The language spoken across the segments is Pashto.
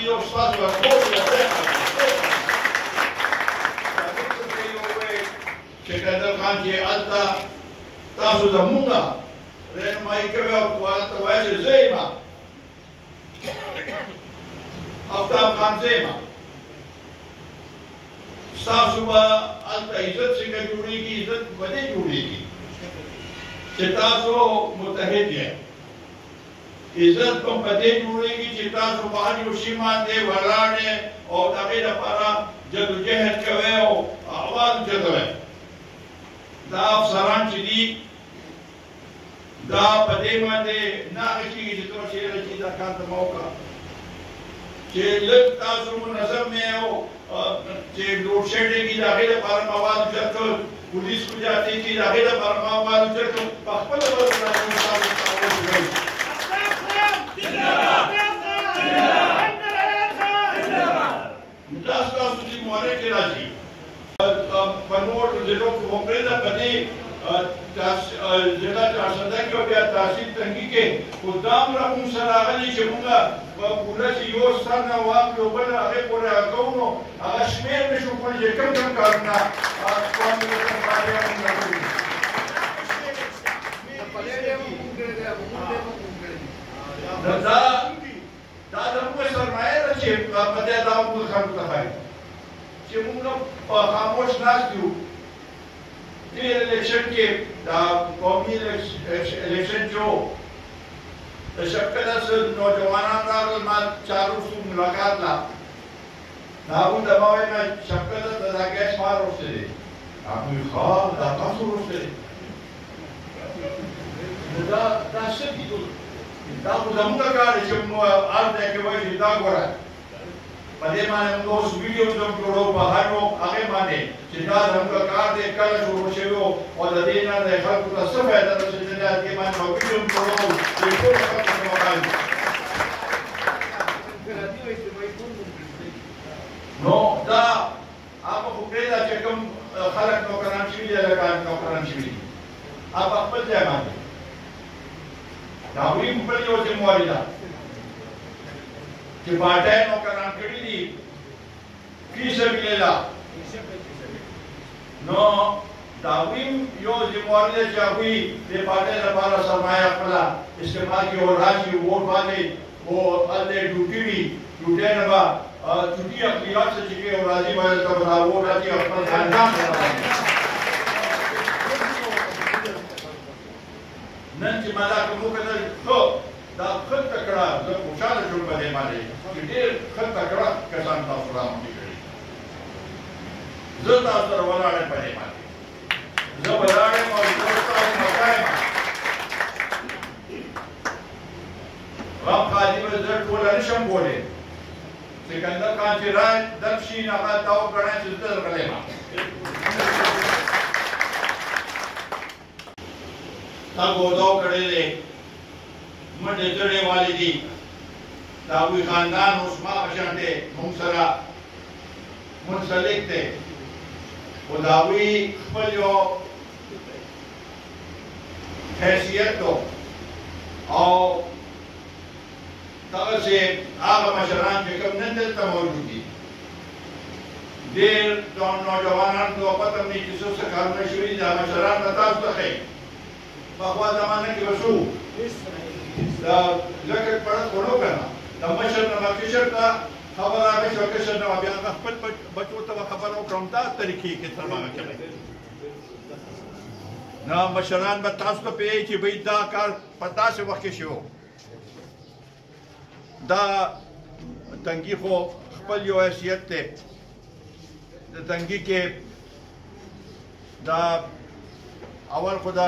چې یو ستاسو ورکوټ چې قدر خان چې هلته تاسو زمونږ رهنمایي کوي او هلته وایي چې زه یم آفتاب خان زه یم ستاسو به هلته عزت څنګه جوړېږي عزت به دې جوړېږي چې تاسو متحد یې عزت په دې جوړېږي چې تاسو په هر یو شي باندې ولاړ او د هغې لپاره جدوجهد کوئ او احوال جوړوئ دا افسران چې دي دا په دې باندې نه هغه کېږي چې ته چېرې چې دا کار ته مه وکړه چې لږ تاسو منظم یې او چې لوډ شیډینګ د هغې لپاره مواد جوړ کړل پولیس کو جاتی چې د هغې لپاره مواد جوړ کړل په خپله دا ستاسو چې مورې کې راځي په نور ضلعو کې وکړې ده په دې ضلع چهارسده کې او بیا تحصیل تنګي کې خو دا دومره موږ سره راغلي چې موږ په پوره چې یو سر نه واخلو بل هغې پورې هغه کوو نو هغه شمېر نه شو کولی چې کوم کوم کارونه دا زموږ سرمایه ده چې په دې دا موږ خلکو ته ښایي چې موږ په خاموش ناست یو تیر الیکشن کې دا قومي الیکشن چې و د شپږلس نوجوانان راغلل ما چارو سو ملاقات لا دا هغوی ته ما وایم شپږلس د دا ګیس ما روستی دی هغوی ښه دا تاسو روستی دی نو دا څه دي دا خو زموږ کار دی چې موږ هلته کې وایي چې دا ګوره په دې باندې موږ اوس ویډیوز هم جوړو په هر یو هغې باندې چې دا زموږ کار دی کله شروع شوی و او د دې نه د خلکو ته څه فایده رسېدلې ده دې باندې به ویډیو هم جوړو چې ټول خلکو ته وښایو نو دا هغه خو پرېږده چې کوم خلک نوکران شوي دي لکه نوکران شوي دي هغه په خپل ځای باندې د هغوی خپل یو ذمهواري ده چې پارټۍ نوکران کړي دي فی سبیل الله نو د هغوی یو ذمهواري ده چې هغوی د پارټۍ لپاره سرمایه خپله استعمال کړي او راشي ووټ واخلي او هلته ډیوټي وي ډیوټۍ نه به چوټي اقلیات څه چې کوي او راځي به هلته به دا ووټ اچي او خپل انجام نن چې ما دا کوم وکتل ښه دا ښه تکړه زه خوشحاله شوم په دې باندې چې ډېر ښه تکړه کسان تاسو رامخکې کړي زه تاسو سره ولاړ یم په دې باندې زه ولاړ یم او زه ستاسو ملګری یم غم خالي به زه ټوله نشم کولی سکندر خان چې رای درب شي نو هغه تا وګڼئ چې زه درغلی یم تا ګوداو کړی دی منډې تړې والې دي د هغوی خاندان اوس ما په شانتې موږ سره منسلک دی خو د هغوی خپل یو حیثیت و او دغسې هغه مشران چې کوم نن دلته موجود دي ډېر نوجوانانو ته پته هم نه چې څه کارونه شوي دي دا مشران به تاسو ته ښیي پخوا زمانه کې به څه دا لکه پړه خورو که نه د مشر نه به کشر ته خبره هغه شوه کشر نه به بیا هغه خپل بچو ته به خبره وکړم دا طریقې کې تر هغه کوي نه مشران به تاسو ته پوهیږي چې بهی دا کار په داسې وخت کې شوی دا تنګي خو خپل یو حیثیت دی د تنګي کې دا اول خو دا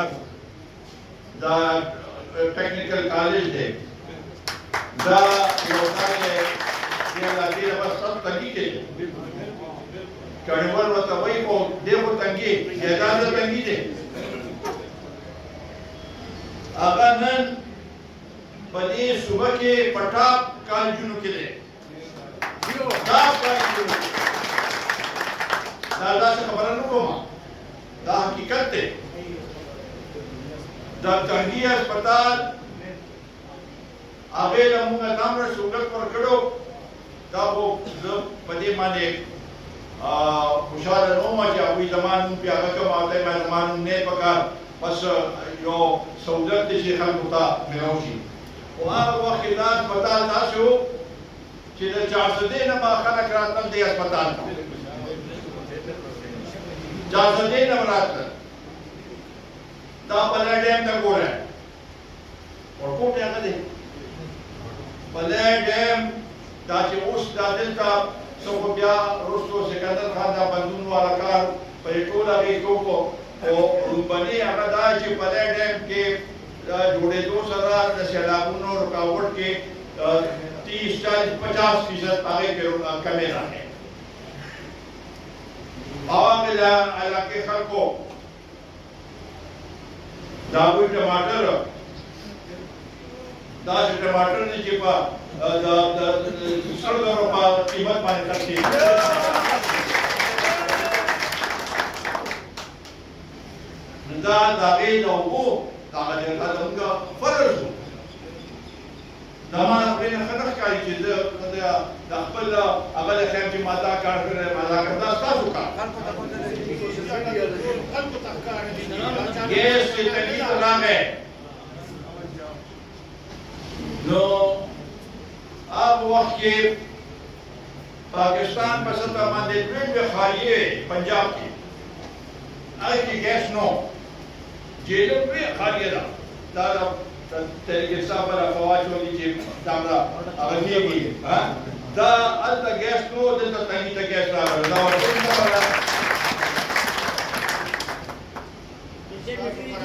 ټیکنیکل کالج دی دا یو کار دی چې دې بس سب تنګي کې کډوال ورته وایي خو دې خو تنګي دا تنګي دی هغه نن په دې صوبه کې په ټاپ کالجونو کې دی ټاپ کالجونو دا داسې خبره نه کوم دا حقیقت دی دا تنګي هسپتال هغې له موږ دومره سهولت ورکړو باندې خوشاله نه وم چې هغوی زما نوم پې هغه کوم او ته یې زما نوم نه یې پکار بس یو سهولت دی چې خلکو ته میلاو شي خو هغه وخت کې دا هسپتال داسې و چې د چارسدې نه به خلک راتلل دې هسپتال ته چارسدې نه به راتلل دا بلی ډیم ته ګوره ورکوټ هغه دی بلی ډیم دا چې اوس دا دلته څه خو بیا وروستو سکندر خان دا بندون والا کار په یې ټول هغې کې وکړو او لومبني هغه دا چې بلی ډیم کې جوړېدو سره د سیلابونو رکاوټ کې 30-40-50% هغې کې کمې راغی هغه علاقې خلکو د هغوی ټماټر داسې ټماټر دي چې په 100 زره په قیمت باندې خرڅېږي دا د هغې د اوبو هغه زموږ فرض و زما خپلې نه ښه نه ښکاري چې زه د خپل هغه د خیم چې ما دا کار کړی ما دا کړی دا ستاسو کار ګیس چې تکلیف راغی نو هغه وخت کې پاکستان په سطح باندې دویمه خالیه پنجاب کې هغه کې ګیس نو جیلو پرې خالیه ده دا تحریک صاحب را فواچولی چې دا هغه کېږي دا هلته ګیس نو دلته تنګي ته ګیس راغلی دا ورته خبره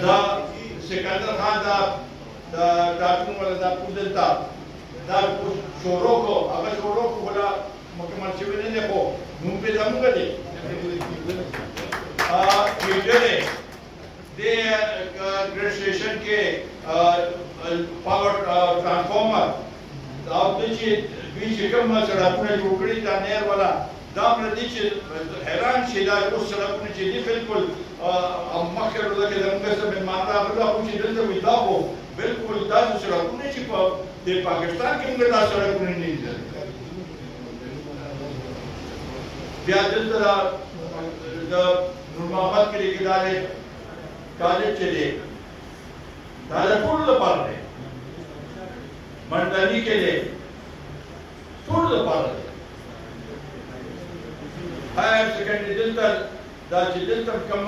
دا سکندر خان دا ډاکټرون والا دا پوه دلته دا شروع کړو هغه شروع کړو خو لا مکمل شوی نه دی خو نوم پرې زموږ دی کېدلی دې ګریډ سټیشن کې پاور ټرانسفارمر او دوی چې کوم سړکونه جوړ کړي دا نهر والا دا مړه دي چې حیران شي دا اوس سړکونه چې دي بالکل مخکې ورته کې زموږ سره مېلمانه راغلي خو چې دلته وي دا خو بالکل داسې سړکونه چې په پاکستان کې موږ دا سړکونه نه دي بیا دلته د نور محمد کلي کې دا کالج چې دی دا د ټولو لپاره دی منډلي کې دی ټولو لپاره دی هایر سیکنډري دلته دا چې دلته کوم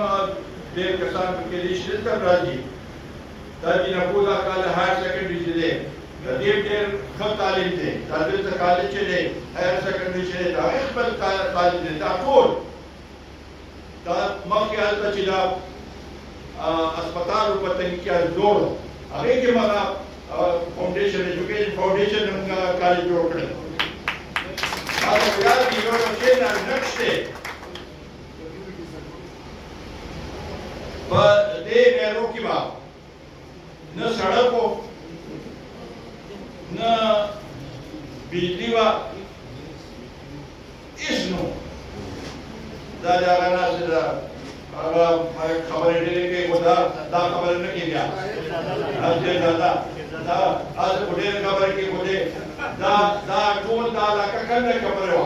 ډېر کسان پکې دي چې دلته راځي دا چې نبودا کال هایر سیکنډري چې دی د دې ډېر ښه تعلیم دی دا دلته کالج چې دی هایر سیکنډري چې دی دا خپل تعلیم دی دا ټول دا مخکې هلته چې دا अस्पताल ऊपर तक क्या जोड़ आगे के माना फाउंडेशन एजुकेशन फाउंडेशन उनका कार्य जोड़ करे आज यार की योजना के ना नेक्स्ट डे पर दे नेरो की बात न सड़कों न बिजली वा इसनो दादा गाना से खबर के खुदा दा खबर न की गया आज दादा दा आज उड़े खबर की खुदे दा दा कौन दा का खबर है